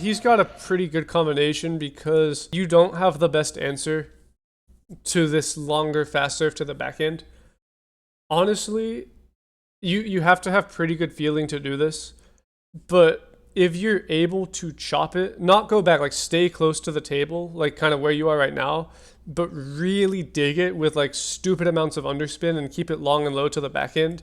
he's got a pretty good combination because you don't have the best answer to this longer fast serve to the backhand. Honestly, you have to have pretty good feeling to do this, but if you're able to chop it, not go back, like stay close to the table, like kind of where you are right now, but really dig it with like stupid amounts of underspin and keep it long and low to the backhand,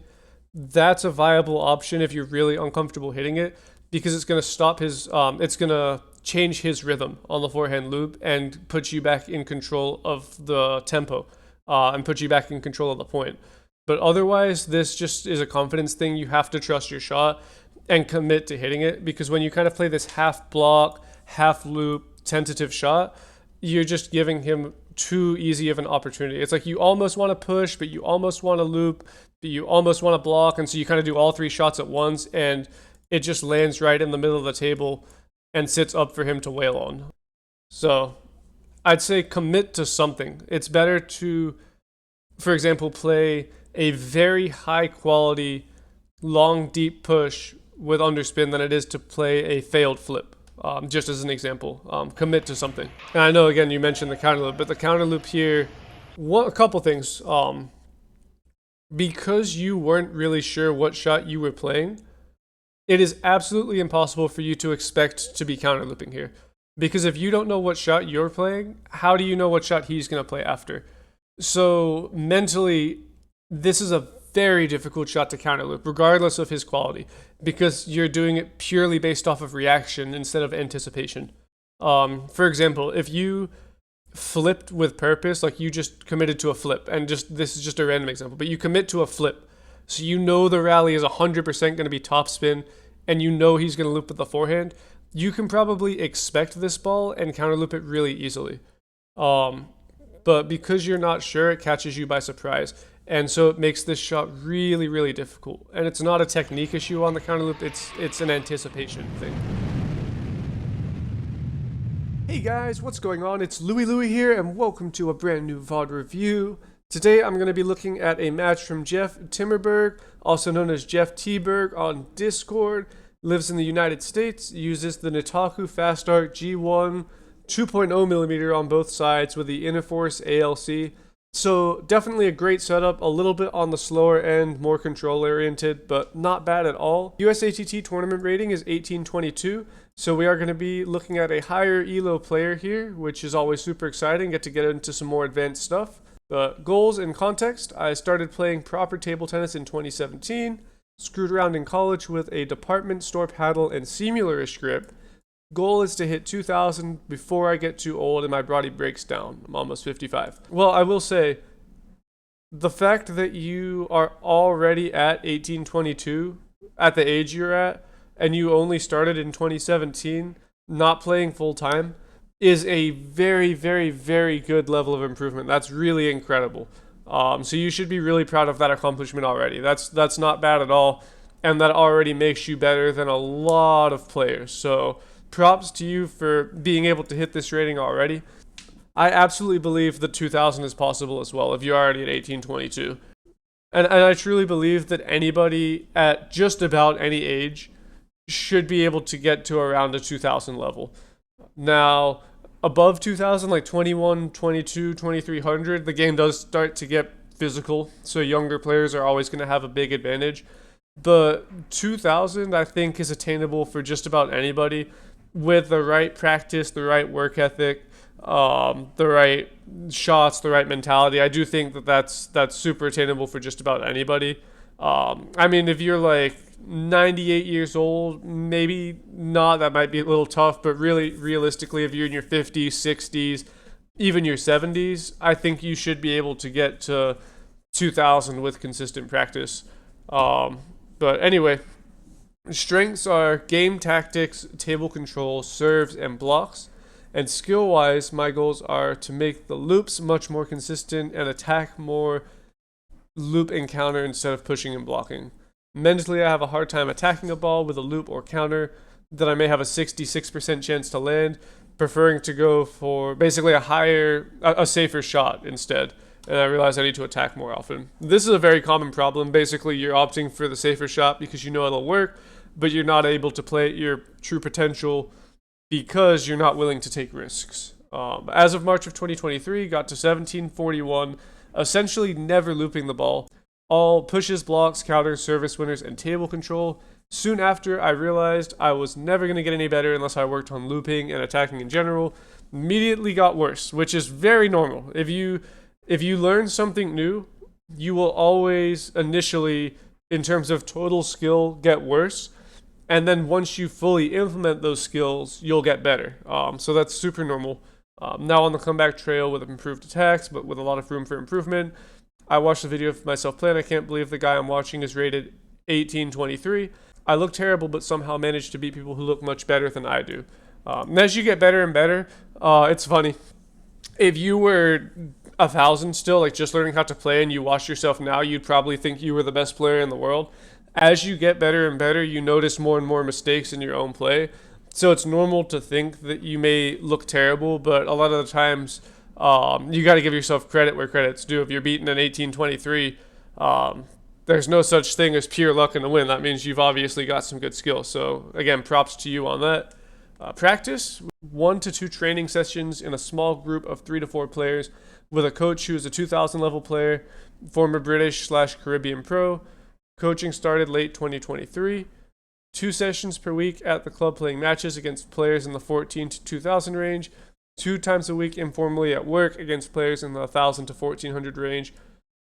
that's a viable option if you're really uncomfortable hitting it because it's going to stop his, it's going to change his rhythm on the forehand loop and put you back in control of the tempo and put you back in control of the point. But otherwise, this just is a confidence thing. You have to trust your shot and commit to hitting it because when you kind of play this half block, half loop, tentative shot, you're just giving him too easy of an opportunity. It's like you almost want to push, but you almost want to loop, but you almost want to block. And so you kind of do all three shots at once and it just lands right in the middle of the table and sits up for him to wail on. So I'd say commit to something. It's better to, for example, play a very high quality, long, deep push with underspin than it is to play a failed flip. Just as an example, commit to something. And I know, again, you mentioned the counter loop, but the counter loop here, a couple things. Because you weren't really sure what shot you were playing, it is absolutely impossible for you to expect to be counter looping here. Because if you don't know what shot you're playing, how do you know what shot he's going to play after? So mentally, this is a very difficult shot to counter loop, regardless of his quality, because you're doing it purely based off of reaction instead of anticipation. For example, if you flipped with purpose, like you just committed to a flip, and just this is just a random example, but you commit to a flip, so you know the rally is 100% going to be topspin, and you know he's going to loop with the forehand, you can probably expect this ball and counter loop it really easily. But because you're not sure, it catches you by surprise. And so it makes this shot really, really difficult. And it's not a technique issue on the counter loop, it's an anticipation thing. Hey guys, what's going on? It's Louie here, and welcome to a brand new VOD review. Today I'm going to be looking at a match from Jeff Timmerberg, also known as Jeff T-Berg on Discord. Lives in the United States, uses the Nitaku Fast Art G1 2.0mm on both sides with the Interforce ALC. So definitely a great setup, a little bit on the slower end, more control oriented, but not bad at all. USATT tournament rating is 1822, so we are going to be looking at a higher ELO player here, which is always super exciting, get into some more advanced stuff. But goals and context, I started playing proper table tennis in 2017, screwed around in college with a department store paddle and Simularish grip. Goal is to hit 2,000 before I get too old and my body breaks down. I'm almost 55. Well, I will say, the fact that you are already at 1822, at the age you're at, and you only started in 2017, not playing full time, is a very, very, very good level of improvement. That's really incredible. So you should be really proud of that accomplishment already. That's not bad at all, and that already makes you better than a lot of players. So props to you for being able to hit this rating already. I absolutely believe that 2000 is possible as well if you're already at 1822. And I truly believe that anybody at just about any age should be able to get to around a 2000 level. Now, above 2000, like 21, 22, 2300, the game does start to get physical, so younger players are always going to have a big advantage. But 2000, I think, is attainable for just about anybody with the right practice, the right work ethic, the right shots, the right mentality. I do think that that's super attainable for just about anybody. I mean, if you're like 98 years old, maybe not, that might be a little tough, but really realistically, if you're in your 50s, 60s, even your 70s, I think you should be able to get to 2000 with consistent practice. But anyway, strengths are game tactics, table control, serves, and blocks. And skill-wise, my goals are to make the loops much more consistent and attack more loop and counter instead of pushing and blocking. Mentally, I have a hard time attacking a ball with a loop or counter that I may have a 66% chance to land, preferring to go for basically a safer shot instead. And I realize I need to attack more often. This is a very common problem. Basically, you're opting for the safer shot because you know it'll work, but you're not able to play at your true potential because you're not willing to take risks. As of March of 2023, got to 1741, essentially never looping the ball. All pushes, blocks, counters, service winners, and table control. Soon after, I realized I was never going to get any better unless I worked on looping and attacking in general. Immediately got worse, which is very normal. If you learn something new, you will always initially, in terms of total skill, get worse. And then once you fully implement those skills, you'll get better. So that's super normal. Now on the comeback trail with improved attacks, but with a lot of room for improvement. I watched the video of myself playing. I can't believe the guy I'm watching is rated 1823. I look terrible, but somehow manage to beat people who look much better than I do. And as you get better and better, it's funny. If you were 1,000 still, like just learning how to play, and you watch yourself now, you'd probably think you were the best player in the world. As you get better and better, you notice more and more mistakes in your own play. So it's normal to think that you may look terrible, but a lot of the times you got to give yourself credit where credit's due. If you're beating an 1823, there's no such thing as pure luck in a win. That means you've obviously got some good skill. So again, props to you on that. Practice 1 to 2 training sessions in a small group of 3 to 4 players with a coach who is a 2000 level player, former British/Caribbean pro. Coaching started late 2023. 2 sessions per week at the club playing matches against players in the 14 to 2000 range. 2 times a week informally at work against players in the 1000 to 1400 range.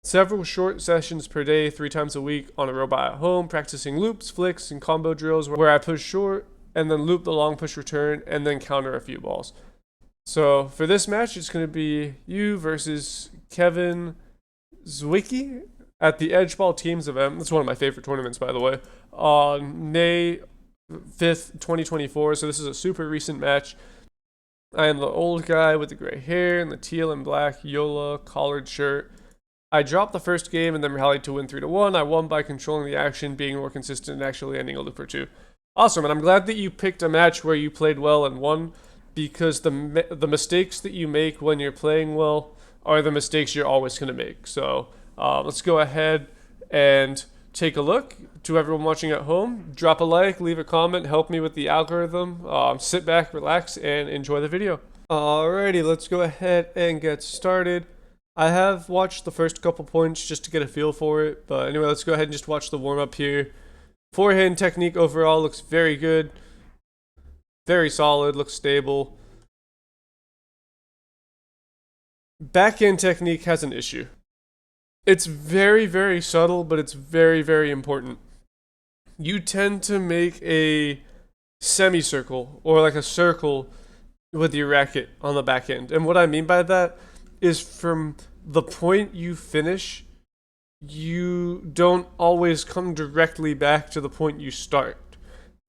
Several short sessions per day, 3 times a week on a robot at home, practicing loops, flicks, and combo drills where I push short and then loop the long push return and then counter a few balls. So for this match, it's going to be you versus Kevin Zwicky at the Edgeball Teams event. That's one of my favorite tournaments, by the way, on May 5th, 2024. So this is a super recent match. I am the old guy with the gray hair and the teal and black Yola collared shirt. I dropped the first game and then rallied to win 3-1. I won by controlling the action, being more consistent, and actually ending a loop or two. Awesome, and I'm glad that you picked a match where you played well and won, because the mistakes that you make when you're playing well are the mistakes you're always going to make. So let's go ahead and take a look. To everyone watching at home, drop a like, leave a comment, help me with the algorithm. Sit back, relax, and enjoy the video. Alrighty, let's go ahead and get started. I have watched the first couple points just to get a feel for it, but anyway, let's go ahead and just watch the warm-up here. Forehand technique overall looks very good, very solid, looks stable. Backhand technique has an issue. It's very, very subtle, but it's very, very important. You tend to make a semicircle or like a circle with your racket on the backhand. And what I mean by that is from the point you finish, you don't always come directly back to the point you start.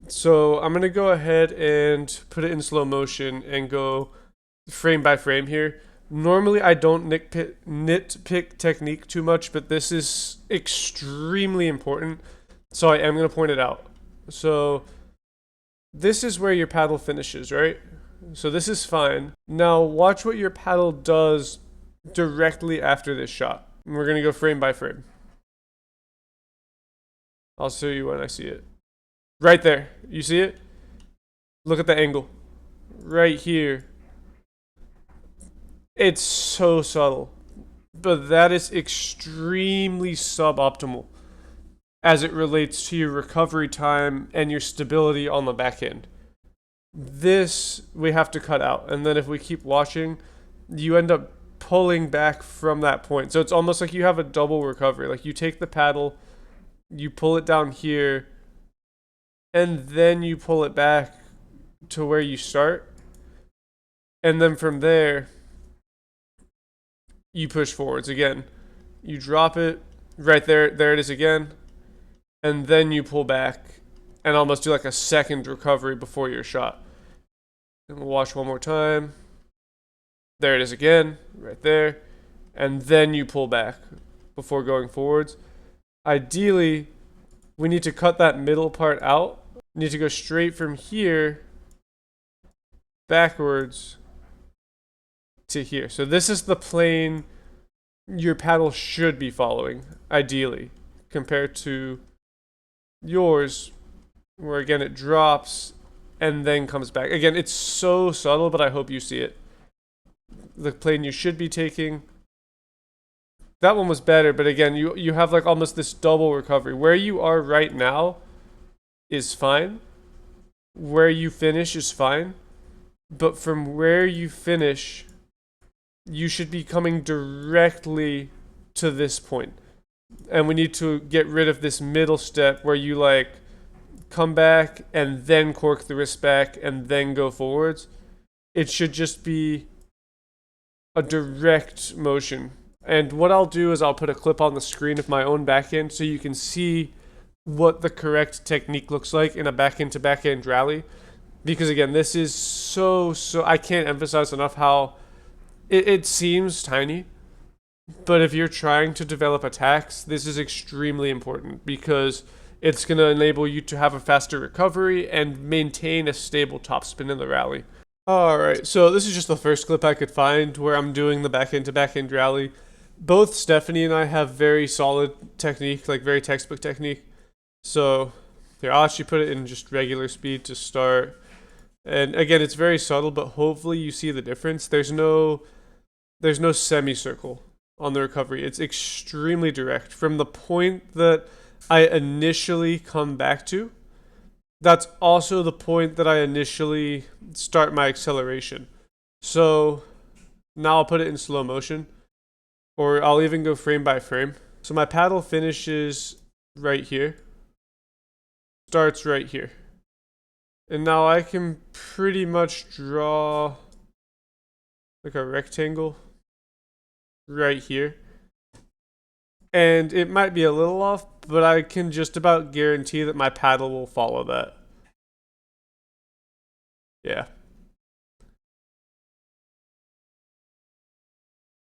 So I'm going to go ahead and put it in slow motion and go frame by frame here. Normally I don't nitpick technique too much, but this is extremely important, so I am going to point it out. So this is where your paddle finishes, right? So this is fine. Now watch what your paddle does directly after this shot. And we're going to go frame by frame. I'll show you when I see it. Right there. You see it? Look at the angle. Right here. It's so subtle. But that is extremely suboptimal as it relates to your recovery time and your stability on the back end. This we have to cut out. And then if we keep watching, you end up pulling back from that point. So it's almost like you have a double recovery. Like you take the paddle, you pull it down here, and then you pull it back to where you start. And then from there, you push forwards again. You drop it right there. There it is again. And then you pull back and almost do like a second recovery before your shot. And we'll watch one more time. There it is again, right there. And then you pull back before going forwards. Ideally, we need to cut that middle part out. We need to go straight from here backwards to here. So this is the plane your paddle should be following, ideally, compared to yours, where again it drops and then comes back. Again, it's so subtle, but I hope you see it. The plane you should be taking. That one was better, but again, you have like almost this double recovery. Where you are right now is fine. Where you finish is fine. But from where you finish, you should be coming directly to this point. And we need to get rid of this middle step where you like come back and then cork the wrist back and then go forwards. It should just be a direct motion. And what I'll do is I'll put a clip on the screen of my own backhand so you can see what the correct technique looks like in a backhand to backhand rally. Because again, this is so I can't emphasize enough how it seems tiny, but if you're trying to develop attacks, this is extremely important because it's going to enable you to have a faster recovery and maintain a stable topspin in the rally. Alright, so this is just the first clip I could find where I'm doing the backhand to backhand rally. Both Stephanie and I have very solid technique, like very textbook technique. So here, I'll actually put it in just regular speed to start. And again, it's very subtle, but hopefully you see the difference. There's no semicircle on the recovery. It's extremely direct. From the point that I initially come back to, that's also the point that I initially start my acceleration. So now I'll put it in slow motion, or I'll even go frame by frame. So my paddle finishes right here, starts right here. And now I can pretty much draw like a rectangle right here. And it might be a little off, but I can just about guarantee that my paddle will follow that. Yeah.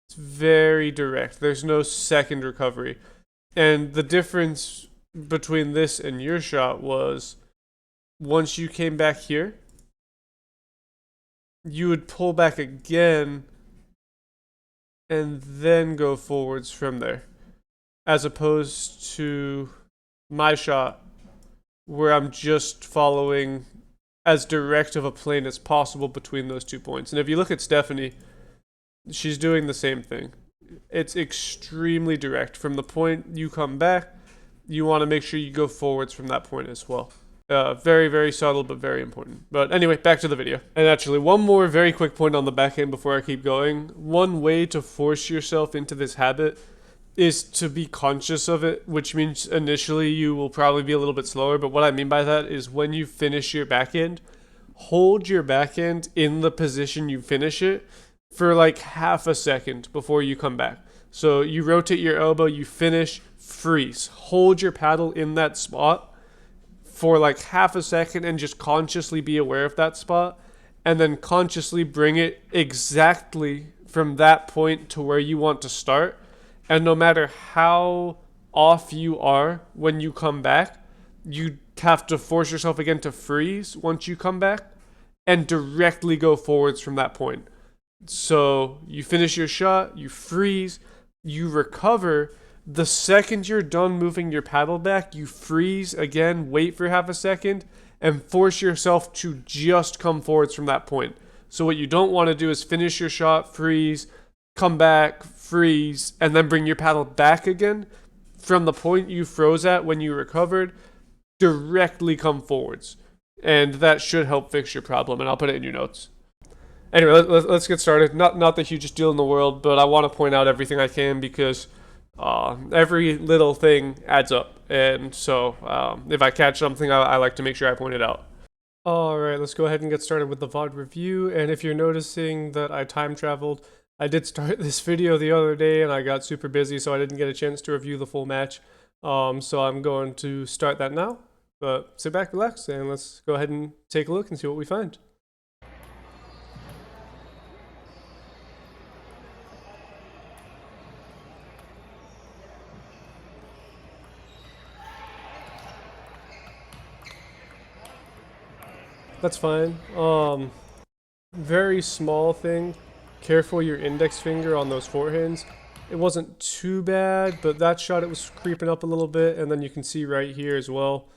It's very direct. There's no second recovery. And the difference between this and your shot was once you came back here, you would pull back again and then go forwards from there. As opposed to my shot, where I'm just following as direct of a plane as possible between those 2 points. And if you look at Stephanie, she's doing the same thing. It's extremely direct. From the point you come back, you want to make sure you go forwards from that point as well. Very, very subtle, but very important. But anyway, back to the video. And actually, one more very quick point on the backhand before I keep going. One way to force yourself into this habit is to be conscious of it, which means initially you will probably be a little bit slower. But what I mean by that is when you finish your backhand, hold your backhand in the position you finish it for like half a second before you come back. So you rotate your elbow, you finish, freeze. Hold your paddle in that spot for like half a second and just consciously be aware of that spot. And then consciously bring it exactly from that point to where you want to start. And no matter how off you are when you come back, you have to force yourself again to freeze once you come back and directly go forwards from that point. So you finish your shot, you freeze, you recover. The second you're done moving your paddle back, you freeze again, wait for half a second, and force yourself to just come forwards from that point. So what you don't want to do is finish your shot, freeze, come back, freeze, and then bring your paddle back again from the point you froze at when you recovered, directly come forwards. And that should help fix your problem, and I'll put it in your notes. Anyway, let's get started. Not the hugest deal in the world, but I want to point out everything I can because every little thing adds up. And so if I catch something, I like to make sure I point it out. Alright, let's go ahead and get started with the VOD review. And if you're noticing that I time traveled, I did start this video the other day and I got super busy, so I didn't get a chance to review the full match. So I'm going to start that now. But sit back, relax, and let's go ahead and take a look and see what we find. That's fine. Very small thing. Careful your index finger on those forehands. It wasn't too bad, but that shot it was creeping up a little bit, and then you can see right here as well.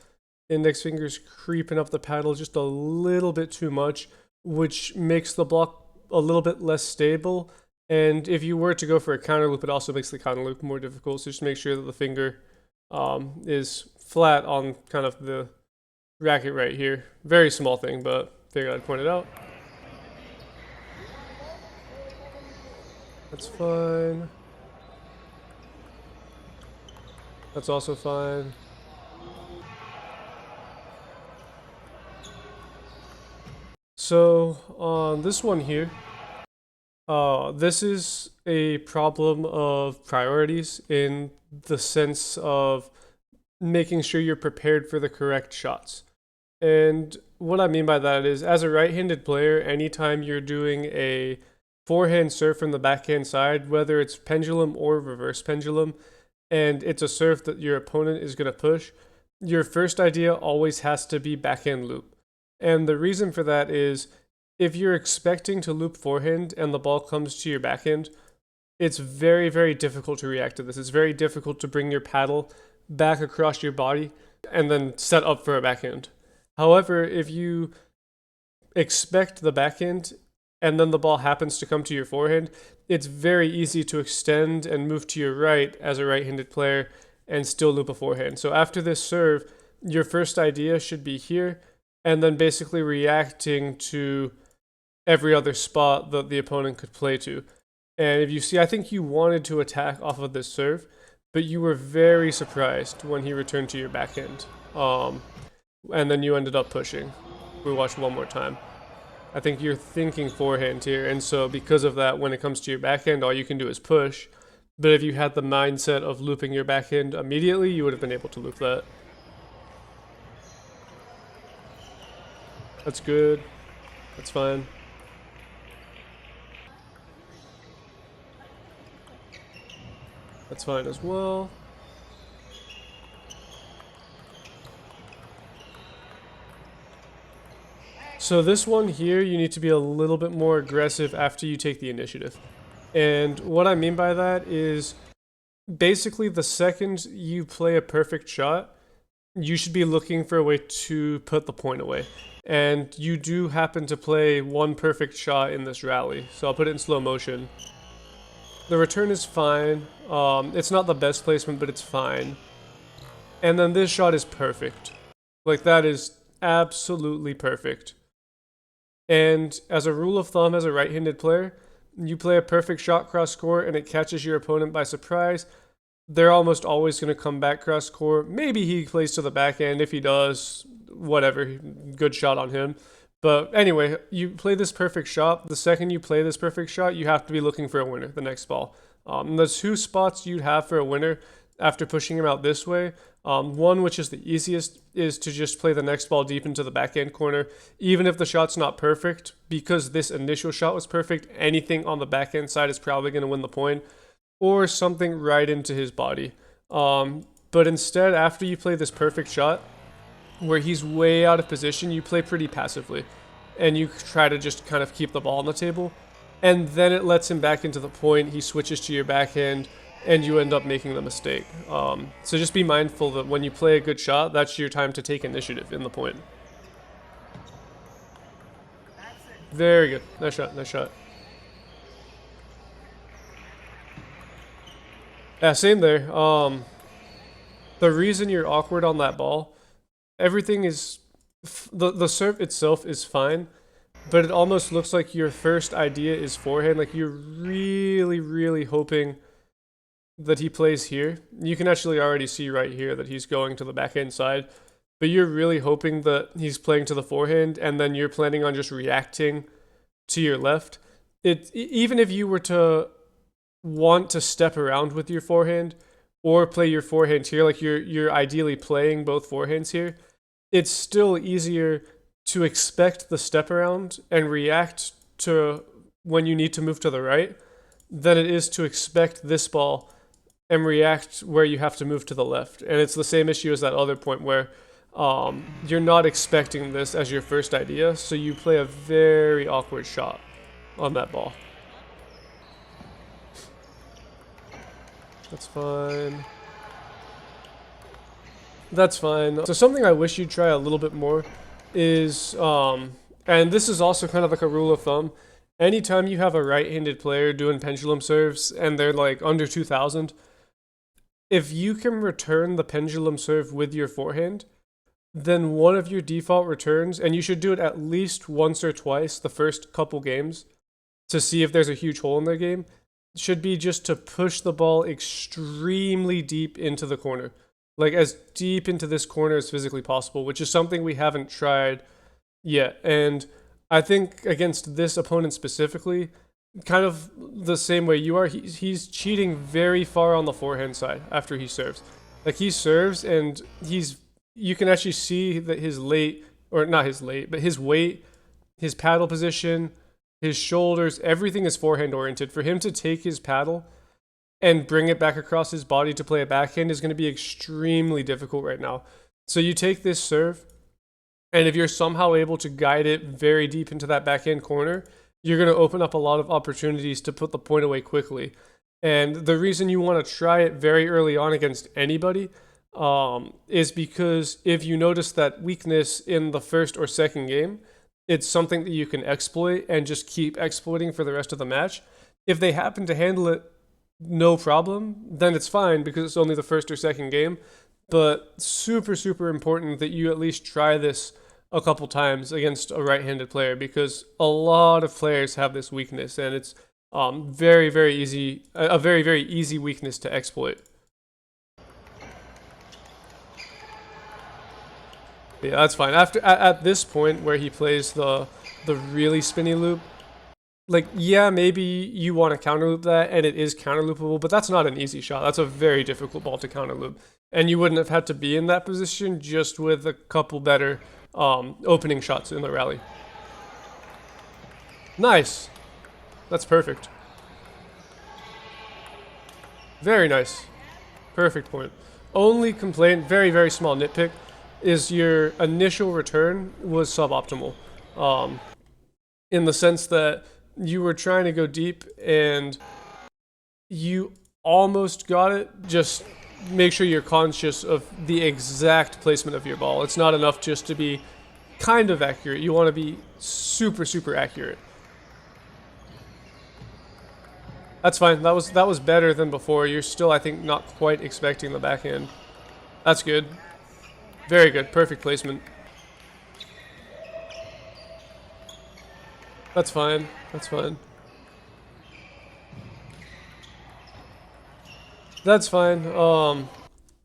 Index finger's creeping up the paddle just a little bit too much, which makes the block a little bit less stable. And if you were to go for a counter loop, it also makes the counter loop more difficult. So just make sure that the finger is flat on kind of the racket right here. Very small thing, but figured I'd point it out. That's fine. That's also fine. So on this one here, this is a problem of priorities in the sense of making sure you're prepared for the correct shots. And what I mean by that is, as a right-handed player, anytime you're doing a forehand serve from the backhand side, whether it's pendulum or reverse pendulum, and it's a serve that your opponent is going to push, your first idea always has to be backhand loop. And the reason for that is, if you're expecting to loop forehand and the ball comes to your backhand, it's very, very difficult to react to this. It's very difficult to bring your paddle back across your body and then set up for a backhand. However, if you expect the backhand and then the ball happens to come to your forehand, it's very easy to extend and move to your right as a right-handed player and still loop a forehand. So after this serve, your first idea should be here, and then basically reacting to every other spot that the opponent could play to. And if you see, I think you wanted to attack off of this serve, but you were very surprised when he returned to your backhand. And then you ended up pushing. We watched one more time. I think you're thinking forehand here, and so because of that, when it comes to your backhand, all you can do is push. But if you had the mindset of looping your backhand immediately, you would have been able to loop that. That's good. That's fine. That's fine as well. So this one here, you need to be a little bit more aggressive after you take the initiative. And what I mean by that is, basically the second you play a perfect shot, you should be looking for a way to put the point away. And you do happen to play one perfect shot in this rally. So I'll put it in slow motion. The return is fine. It's not the best placement, but it's fine. And then this shot is perfect. Like, that is absolutely perfect. And as a rule of thumb, as a right-handed player, you play a perfect shot cross court and it catches your opponent by surprise, they're almost always going to come back cross court. Maybe he plays to the backhand. If he does, whatever, good shot on him. But anyway, you play this perfect shot. The second you play this perfect shot, you have to be looking for a winner the next ball. The two spots you'd have for a winner after pushing him out this way, one, which is the easiest, is to just play the next ball deep into the backhand corner. Even if the shot's not perfect, because this initial shot was perfect, anything on the backhand side is probably going to win the point, or something right into his body. But instead, after you play this perfect shot, where he's way out of position, you play pretty passively, and you try to just kind of keep the ball on the table, and then it lets him back into the point. He switches to your backhand, and you end up making the mistake. So just be mindful that when you play a good shot, that's your time to take initiative in the point. Very good. Nice shot, nice shot. Yeah, same there. The reason you're awkward on that ball, everything is, the serve itself is fine, but it almost looks like your first idea is forehand. Like, you're really, really hoping that he plays here. You can actually already see right here that he's going to the backhand side, but you're really hoping that he's playing to the forehand, and then you're planning on just reacting to your left. Even if you were to want to step around with your forehand or play your forehand here, like you're ideally playing both forehands here, it's still easier to expect the step around and react to when you need to move to the right than it is to expect this ball and react where you have to move to the left. And it's the same issue as that other point where you're not expecting this as your first idea, so you play a very awkward shot on that ball. That's fine. That's fine. So something I wish you'd try a little bit more is, and this is also kind of like a rule of thumb, anytime you have a right-handed player doing pendulum serves and they're like under 2,000, if you can return the pendulum serve with your forehand, then one of your default returns, and you should do it at least once or twice the first couple games to see if there's a huge hole in their game, should be just to push the ball extremely deep into the corner. Like as deep into this corner as physically possible, which is something we haven't tried yet. And I think against this opponent specifically, kind of the same way you are, he's cheating very far on the forehand side after he serves. Like he serves and you can actually see that his late, or not his late, but his weight, his paddle position, his shoulders, everything is forehand oriented. For him to take his paddle and bring it back across his body to play a backhand is going to be extremely difficult right now. So you take this serve, and if you're somehow able to guide it very deep into that backhand corner, you're going to open up a lot of opportunities to put the point away quickly. And the reason you want to try it very early on against anybody is because if you notice that weakness in the first or second game, it's something that you can exploit and just keep exploiting for the rest of the match. If they happen to handle it no problem, then it's fine because it's only the first or second game. But super, super important that you at least try this a couple times against a right-handed player, because a lot of players have this weakness, and it's very, very easy, a very, very easy weakness to exploit. Yeah, that's fine. At this point where he plays the really spinny loop, like, yeah, maybe you want to counter loop that, and it is counter loopable, but that's not an easy shot. That's a very difficult ball to counter loop, and you wouldn't have had to be in that position just with a couple better opening shots in the rally. Nice. That's perfect. Very nice. Perfect point. Only complaint, very, very small nitpick, is your initial return was suboptimal. In the sense that you were trying to go deep and you almost got it. Just make sure you're conscious of the exact placement of your ball. It's not enough just to be kind of accurate. You want to be super, super accurate. That's fine. That was better than before. You're still, I think, not quite expecting the backhand. That's good. Very good. Perfect placement. That's fine. That's fine. That's fine.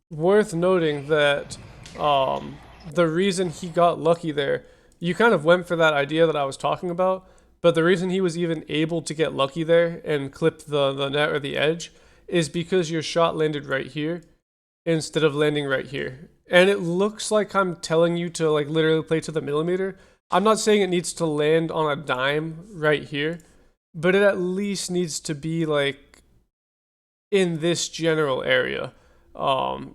Worth noting that the reason he got lucky there, you kind of went for that idea that I was talking about, but the reason he was even able to get lucky there and clip the net or the edge is because your shot landed right here instead of landing right here. And it looks like I'm telling you to like literally play to the millimeter. I'm not saying it needs to land on a dime right here, but it at least needs to be like in this general area. And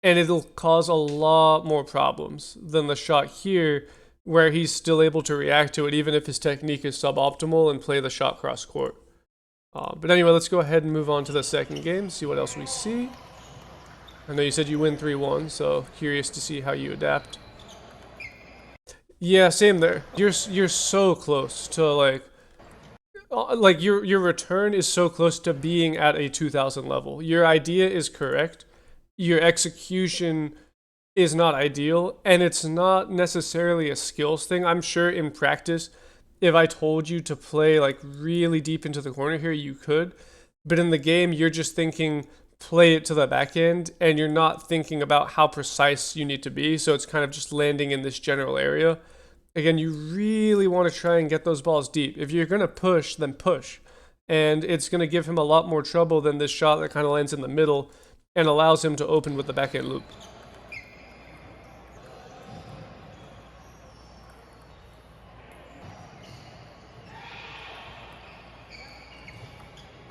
it'll cause a lot more problems than the shot here, where he's still able to react to it even if his technique is suboptimal and play the shot cross court. But anyway, let's go ahead and move on to the second game, see what else we see. I know you said you win 3-1, so curious to see how you adapt. Yeah, same there. You're so close to like your return is so close to being at a 2000 level. Your idea is correct. Your execution is not ideal, and it's not necessarily a skills thing. I'm sure in practice, if I told you to play like really deep into the corner here, you could. But in the game, you're just thinking play it to the backhand, and you're not thinking about how precise you need to be. So it's kind of just landing in this general area. Again, you really want to try and get those balls deep. If you're going to push, then push. And it's going to give him a lot more trouble than this shot that kind of lands in the middle and allows him to open with the backhand loop.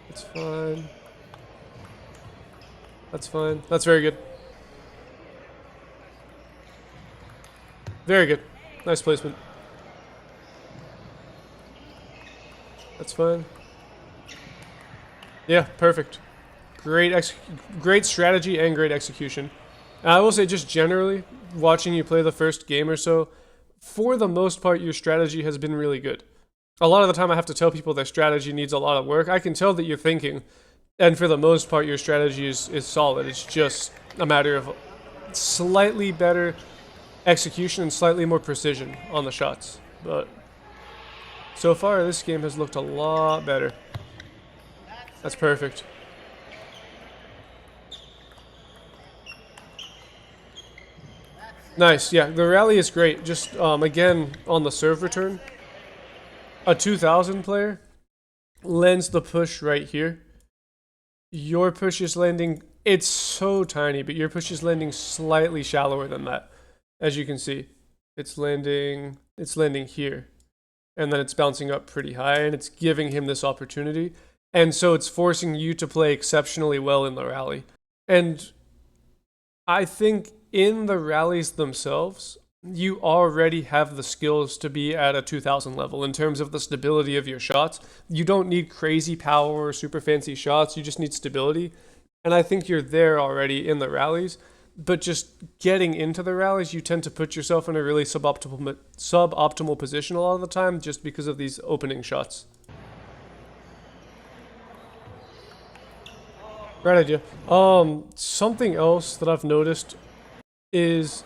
It's fine. That's fine. That's very good. Very good. Nice placement. That's fine. Yeah, perfect. Great strategy and great execution. And I will say, just generally, watching you play the first game or so, for the most part, your strategy has been really good. A lot of the time, I have to tell people their strategy needs a lot of work. I can tell that you're thinking, and for the most part, your strategy is solid. It's just a matter of slightly better execution and slightly more precision on the shots. But so far, this game has looked a lot better. That's perfect. Nice, yeah, the rally is great. Just, again, on the serve return, a 2000 player lands the push right here. Your push is landing, it's so tiny, but your push is landing slightly shallower than that. As you can see, it's landing here. And then it's bouncing up pretty high, and it's giving him this opportunity. And so it's forcing you to play exceptionally well in the rally. And I think in the rallies themselves, you already have the skills to be at a 2000 level in terms of the stability of your shots. You don't need crazy power or super fancy shots, you just need stability. And I think you're there already in the rallies. But just getting into the rallies, you tend to put yourself in a really suboptimal position a lot of the time just because of these opening shots. Right idea. Something else that I've noticed is,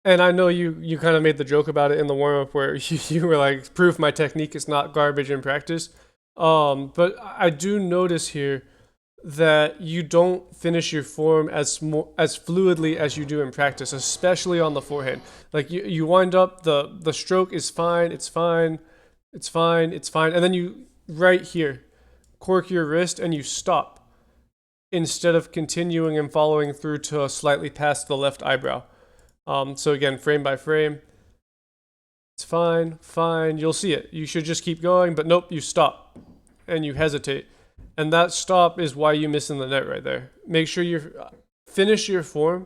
and I know you kind of made the joke about it in the warm-up where you were like, proof my technique is not garbage in practice. But I do notice here that you don't finish your form as fluidly as you do in practice, especially on the forehand. Like you wind up, the stroke is fine, it's fine, and then you, right here, cork your wrist and you stop instead of continuing and following through to slightly past the left eyebrow. So again, frame by frame, it's fine, you'll see it. You should just keep going, but nope, you stop and you hesitate. And that stop is why you miss in the net right there. Make sure you finish your form.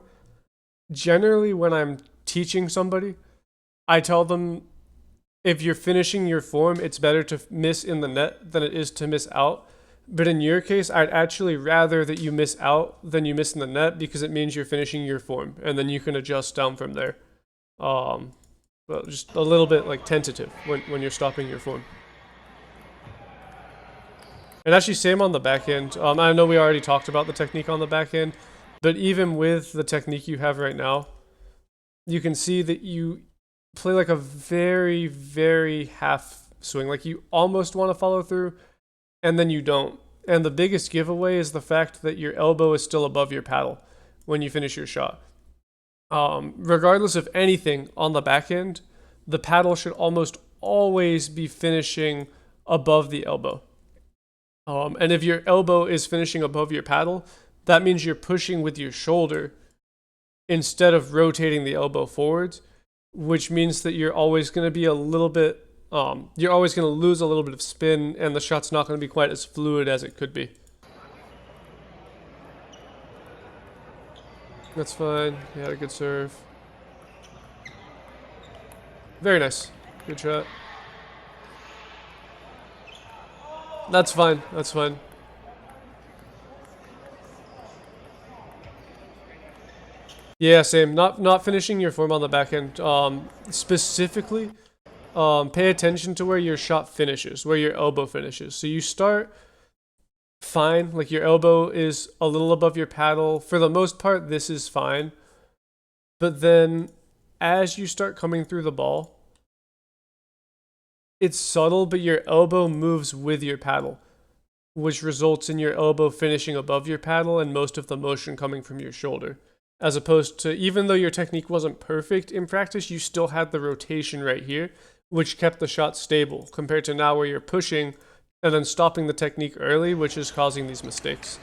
Generally, when I'm teaching somebody, I tell them if you're finishing your form, it's better to miss in the net than it is to miss out. But in your case, I'd actually rather that you miss out than you miss in the net because it means you're finishing your form. And then you can adjust down from there. But just a little bit like tentative when you're stopping your form. And actually, same on the backhand. I know we already talked about the technique on the backhand, but even with the technique you have right now, you can see that you play like a very, very half swing. Like you almost want to follow through, and then you don't. And the biggest giveaway is the fact that your elbow is still above your paddle when you finish your shot. Regardless of anything on the backhand, the paddle should almost always be finishing above the elbow. And if your elbow is finishing above your paddle, that means you're pushing with your shoulder instead of rotating the elbow forwards, which means that you're always going to be a little bit, you're always going to lose a little bit of spin, and the shot's not going to be quite as fluid as it could be. That's fine. You had a good serve. Very nice. Good shot. That's fine. That's fine. Yeah, same. Not finishing your form on the backhand. Specifically, pay attention to where your shot finishes, where your elbow finishes. So you start fine, like your elbow is a little above your paddle. For the most part, this is fine. But then as you start coming through the ball, it's subtle, but your elbow moves with your paddle, which results in your elbow finishing above your paddle and most of the motion coming from your shoulder. As opposed to, even though your technique wasn't perfect in practice, you still had the rotation right here, which kept the shot stable, compared to now where you're pushing and then stopping the technique early, which is causing these mistakes.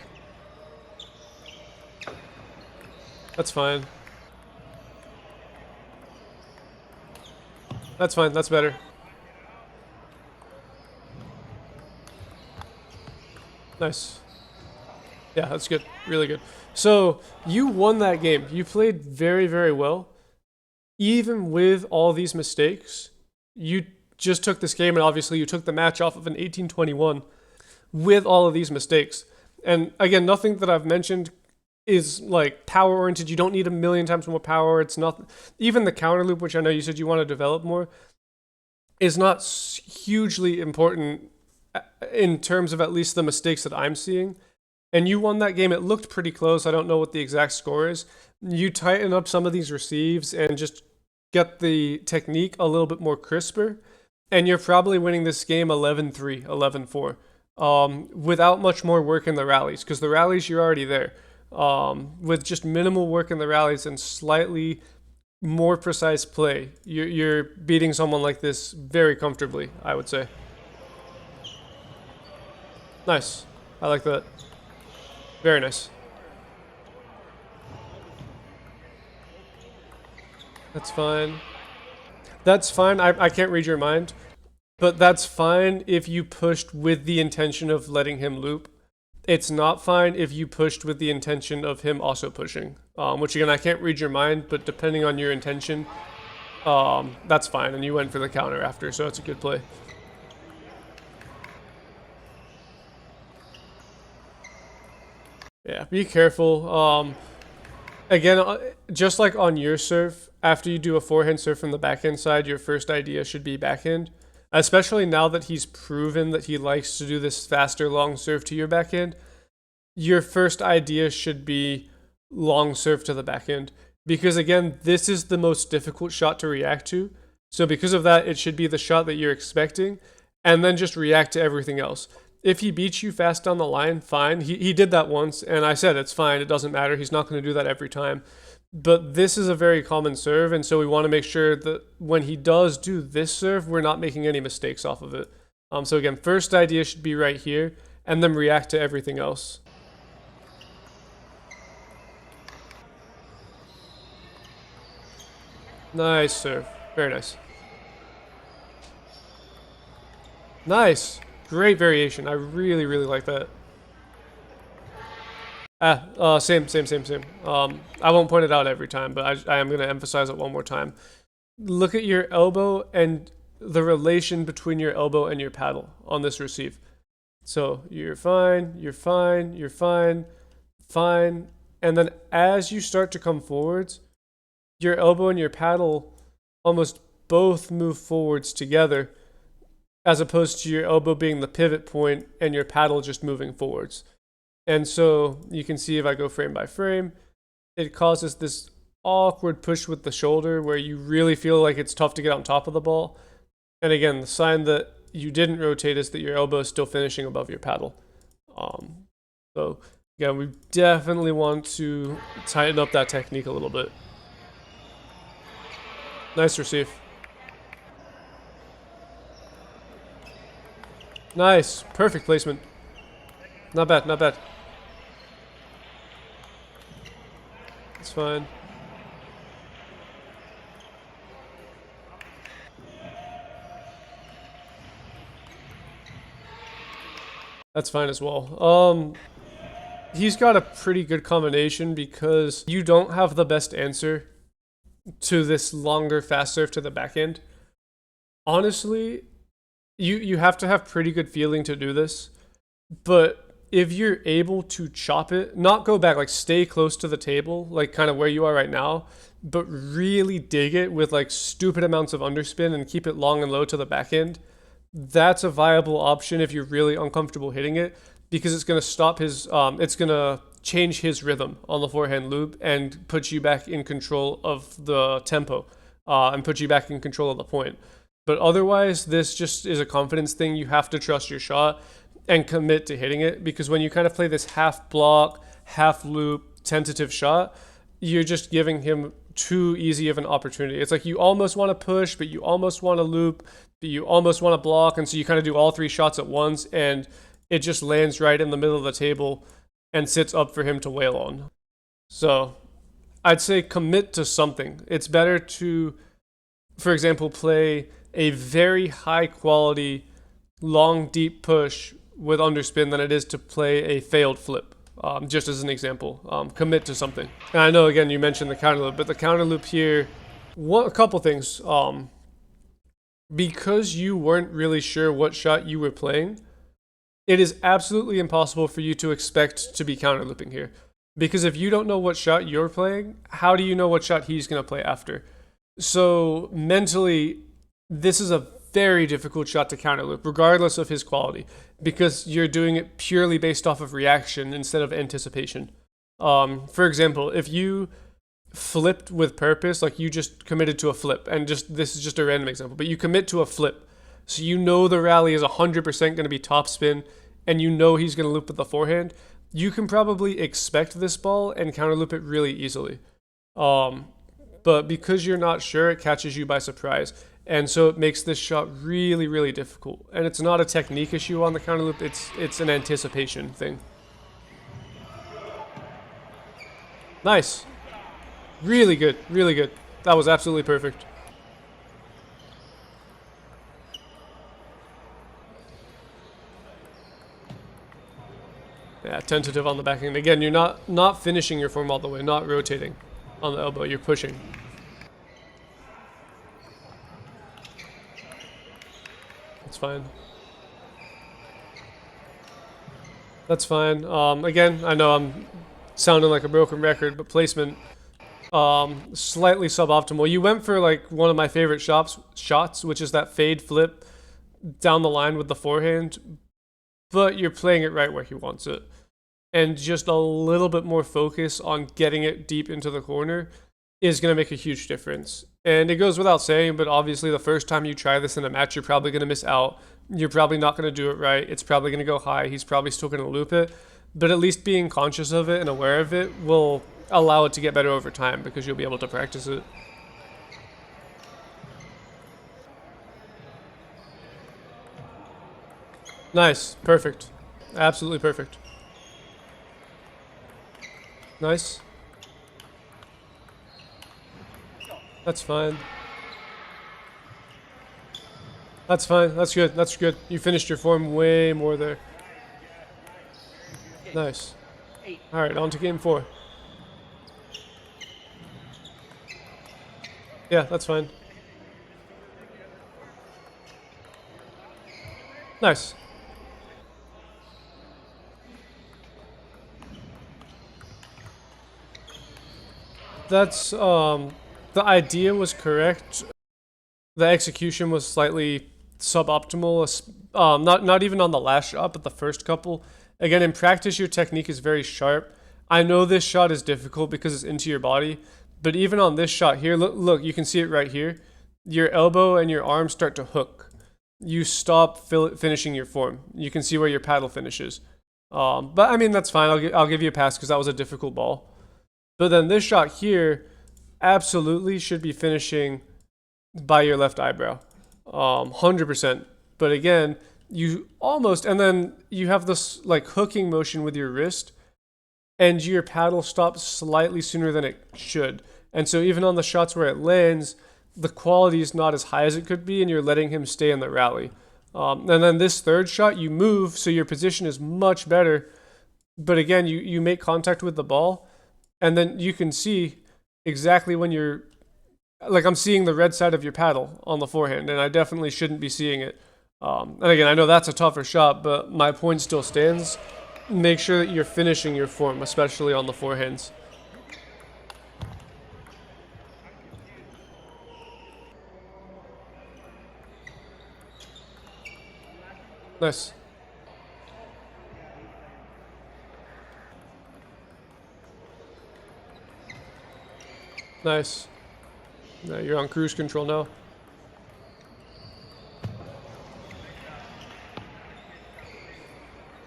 That's fine. That's fine, that's better. Nice. Yeah, that's good. Really good. So, you won that game. You played very, very well. Even with all these mistakes, you just took this game, and obviously you took the match off of an 18-21 with all of these mistakes. And again, nothing that I've mentioned is like power oriented. You don't need a million times more power. It's not even the counter loop, which I know you said you want to develop more, is not hugely important in terms of at least the mistakes that I'm seeing. And you won that game. It looked pretty close. I don't know what the exact score is. You tighten up some of these receives and just get the technique a little bit more crisper, and you're probably winning this game 11-3, 11-4, without much more work in the rallies, because the rallies, you're already there. With just minimal work in the rallies and slightly more precise play, you're beating someone like this very comfortably, I would say. Nice. I like that. Very nice. That's fine. That's fine. I can't read your mind. But that's fine if you pushed with the intention of letting him loop. It's not fine if you pushed with the intention of him also pushing. Which again, I can't read your mind, but depending on your intention, that's fine. And you went for the counter after, so it's a good play. Yeah, be careful. Again, just like on your serve, after you do a forehand serve from the backhand side, your first idea should be backhand. Especially now that he's proven that he likes to do this faster long serve to your backhand, your first idea should be long serve to the backhand. Because again, this is the most difficult shot to react to. So because of that, it should be the shot that you're expecting, and then just react to everything else. If he beats you fast down the line, fine. He did that once, and I said it's fine. It doesn't matter. He's not going to do that every time. But this is a very common serve, and so we want to make sure that when he does do this serve, we're not making any mistakes off of it. So again, first idea should be right here, and then react to everything else. Nice serve. Very nice. Nice. Great variation. I really, really like that. Same. I won't point it out every time, but I am going to emphasize it one more time. Look at your elbow and the relation between your elbow and your paddle on this receive. So you're fine, fine. And then as you start to come forwards, your elbow and your paddle almost both move forwards together, as opposed to your elbow being the pivot point and your paddle just moving forwards. And so you can see if I go frame by frame, it causes this awkward push with the shoulder where you really feel like it's tough to get on top of the ball. And again, the sign that you didn't rotate is that your elbow is still finishing above your paddle. So again, we definitely want to tighten up that technique a little bit. Nice receive. Nice. Perfect placement. Not bad, not bad. It's fine. That's fine as well. He's got a pretty good combination because you don't have the best answer to this longer fast serve to the backhand. Honestly, you have to have pretty good feeling to do this, but if you're able to chop it, not go back, like stay close to the table, like kind of where you are right now, but really dig it with like stupid amounts of underspin and keep it long and low to the backhand, that's a viable option if you're really uncomfortable hitting it, because it's going to stop his, it's going to change his rhythm on the forehand loop and put you back in control of the tempo, and put you back in control of the point. But otherwise, this just is a confidence thing. You have to trust your shot and commit to hitting it, because when you kind of play this half block, half loop, tentative shot, you're just giving him too easy of an opportunity. It's like you almost want to push, but you almost want to loop, but you almost want to block, and so you kind of do all three shots at once, and it just lands right in the middle of the table and sits up for him to wail on. So I'd say commit to something. It's better to, for example, play a very high quality, long, deep push with underspin than it is to play a failed flip. Just as an example, commit to something. And I know, again, you mentioned the counter loop, but the counter loop here, a couple things. Because you weren't really sure what shot you were playing, it is absolutely impossible for you to expect to be counter looping here. Because if you don't know what shot you're playing, how do you know what shot he's going to play after? So mentally, this is a very difficult shot to counter loop, regardless of his quality, because you're doing it purely based off of reaction instead of anticipation. For example, if you flipped with purpose, like you just committed to a flip, and just this is just a random example, but you commit to a flip, so you know the rally is 100% going to be topspin, and you know he's going to loop with the forehand, you can probably expect this ball and counter loop it really easily. But because you're not sure, it catches you by surprise. And so it makes this shot really, really difficult. And it's not a technique issue on the counter loop, it's an anticipation thing. Nice. Really good, really good. That was absolutely perfect. Yeah, tentative on the backhand. Again, you're not finishing your form all the way, not rotating on the elbow, you're pushing. That's fine. That's fine. Again, I know I'm sounding like a broken record, but placement, slightly suboptimal. You went for like one of my favorite shots, which is that fade flip down the line with the forehand, but you're playing it right where he wants it. And just a little bit more focus on getting it deep into the corner is going to make a huge difference. And it goes without saying, but obviously the first time you try this in a match, you're probably going to miss out. You're probably not going to do it right. It's probably going to go high. He's probably still going to loop it. But at least being conscious of it and aware of it will allow it to get better over time because you'll be able to practice it. Nice. Perfect. Absolutely perfect. Nice. That's fine. That's fine. That's good. That's good. You finished your form way more there. Nice. Alright, on to game 4. Yeah, that's fine. Nice. That's, the idea was correct. The execution was slightly suboptimal, not even on the last shot, but the first couple. Again, in practice, your technique is very sharp. I know this shot is difficult because it's into your body, but even on this shot here, look, you can see it right here. Your elbow and your arm start to hook. You stop finishing your form. You can see where your paddle finishes. But I mean, that's fine. I'll give you a pass because that was a difficult ball. But then this shot here absolutely should be finishing by your left eyebrow. 100%. But again, you almost, and then you have this like hooking motion with your wrist, and your paddle stops slightly sooner than it should. And so even on the shots where it lands, the quality is not as high as it could be, and you're letting him stay in the rally. And then this third shot, you move, so your position is much better. But again, you make contact with the ball, and then you can see exactly when you're, like I'm seeing the red side of your paddle on the forehand, and I definitely shouldn't be seeing it. And again, I know that's a tougher shot, but my point still stands. Make sure that you're finishing your form, especially on the forehands. Nice. Nice. Now you're on cruise control now.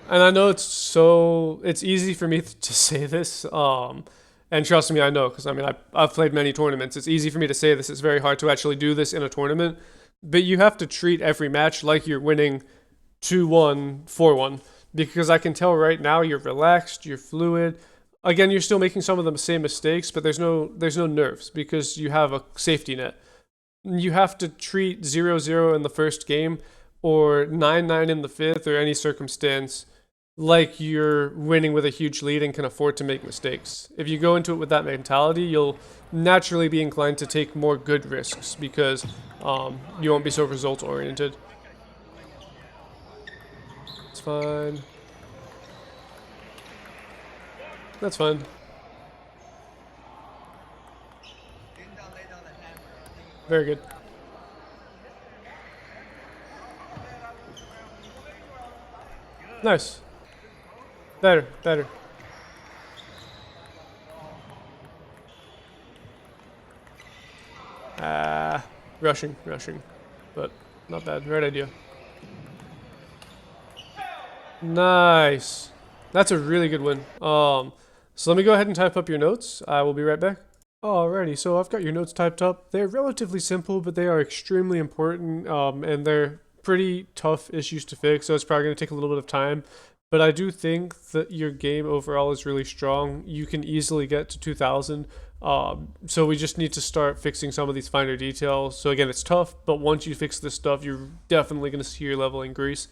And I know it's easy for me to say this, and trust me, I know, because I mean, I've played many tournaments. It's easy for me to say this. It's very hard to actually do this in a tournament, but you have to treat every match like you're winning 2-1, 4-1, because I can tell right now you're relaxed, you're fluid. Again, you're still making some of the same mistakes, but there's no nerves because you have a safety net. You have to treat 0-0 in the first game or 9-9 in the fifth or any circumstance like you're winning with a huge lead and can afford to make mistakes. If you go into it with that mentality, you'll naturally be inclined to take more good risks because you won't be so results oriented. It's fine. That's fine. Very good. Nice. Better, better. Rushing, but not bad. Right idea. Nice. That's a really good win. So let me go ahead and type up your notes. I will be right back. Alrighty, so I've got your notes typed up. They're relatively simple, but they are extremely important, and they're pretty tough issues to fix, so it's probably going to take a little bit of time. But I do think that your game overall is really strong. You can easily get to 2,000. So we just need to start fixing some of these finer details. So again, it's tough, but once you fix this stuff, you're definitely going to see your level increase.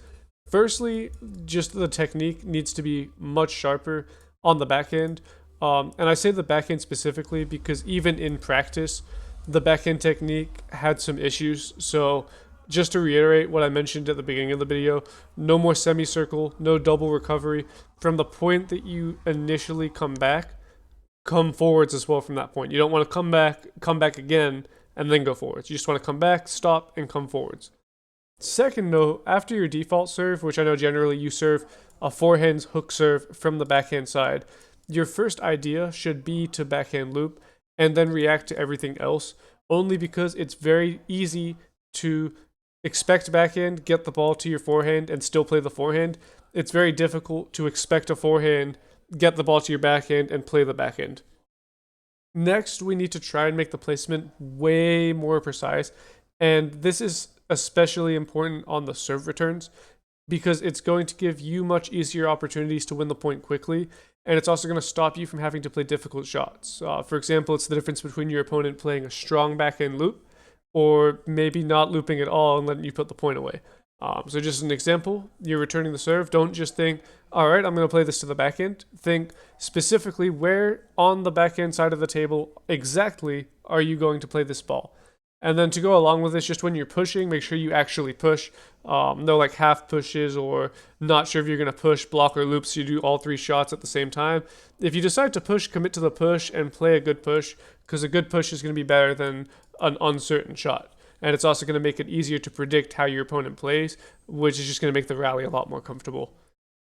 Firstly, just the technique needs to be much sharper on the backhand. And I say the backhand specifically because even in practice, the backhand technique had some issues. So just to reiterate what I mentioned at the beginning of the video, no more semicircle, no double recovery. From the point that you initially come back, come forwards as well from that point. You don't want to come back again, and then go forwards. You just want to come back, stop, and come forwards. Second note, after your default serve, which I know generally you serve a forehand hook serve from the backhand side, your first idea should be to backhand loop and then react to everything else, only because it's very easy to expect backhand, get the ball to your forehand, and still play the forehand. It's very difficult to expect a forehand, get the ball to your backhand, and play the backhand. Next, we need to try and make the placement way more precise, and this is especially important on the serve returns because it's going to give you much easier opportunities to win the point quickly, and it's also going to stop you from having to play difficult shots. For example, it's the difference between your opponent playing a strong backhand loop or maybe not looping at all and letting you put the point away. So just an example, you're returning the serve. Don't just think, all right, I'm going to play this to the backhand. Think specifically where on the backhand side of the table exactly are you going to play this ball. And then to go along with this, just when you're pushing, make sure you actually push. No like half pushes or not sure if you're going to push, block, or loop, so you do all three shots at the same time. If you decide to push, commit to the push and play a good push, because a good push is going to be better than an uncertain shot. And it's also going to make it easier to predict how your opponent plays, which is just going to make the rally a lot more comfortable.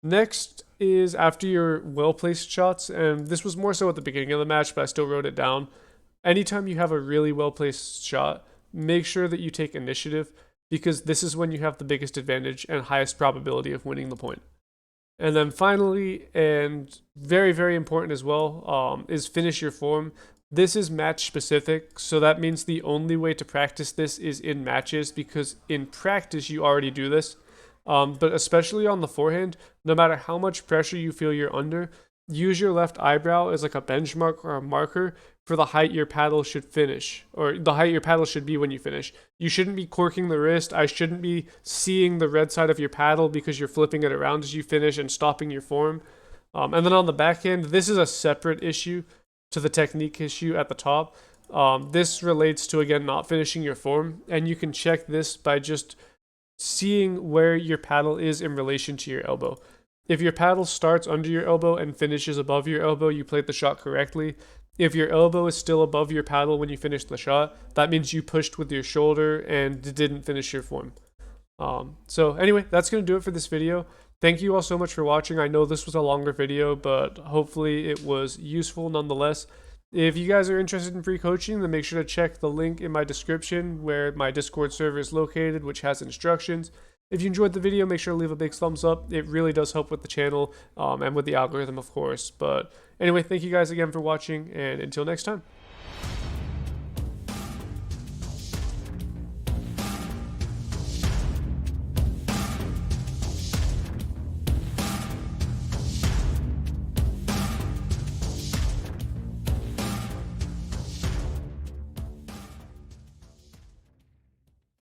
Next is after your well-placed shots, and this was more so at the beginning of the match, but I still wrote it down. Anytime you have a really well-placed shot, make sure that you take initiative because this is when you have the biggest advantage and highest probability of winning the point. And then finally, and very, very important as well, is finish your form. This is match specific, so that means the only way to practice this is in matches because in practice you already do this. But especially on the forehand, no matter how much pressure you feel you're under, use your left eyebrow as like a benchmark or a marker for the height your paddle should finish, or the height your paddle should be when you finish. You shouldn't be corking the wrist. I shouldn't be seeing the red side of your paddle because you're flipping it around as you finish and stopping your form. And then on the backhand, this is a separate issue to the technique issue at the top. This relates to, again, not finishing your form, and you can check this by just seeing where your paddle is in relation to your elbow. If your paddle starts under your elbow and finishes above your elbow, you played the shot correctly. If your elbow is still above your paddle when you finish the shot, that means you pushed with your shoulder and didn't finish your form. So anyway, that's going to do it for this video. Thank you all so much for watching. I know this was a longer video, but hopefully it was useful nonetheless. If you guys are interested in free coaching, then make sure to check the link in my description where my Discord server is located, which has instructions. If you enjoyed the video, make sure to leave a big thumbs up. It really does help with the channel and with the algorithm, of course. But anyway, thank you guys again for watching, and until next time.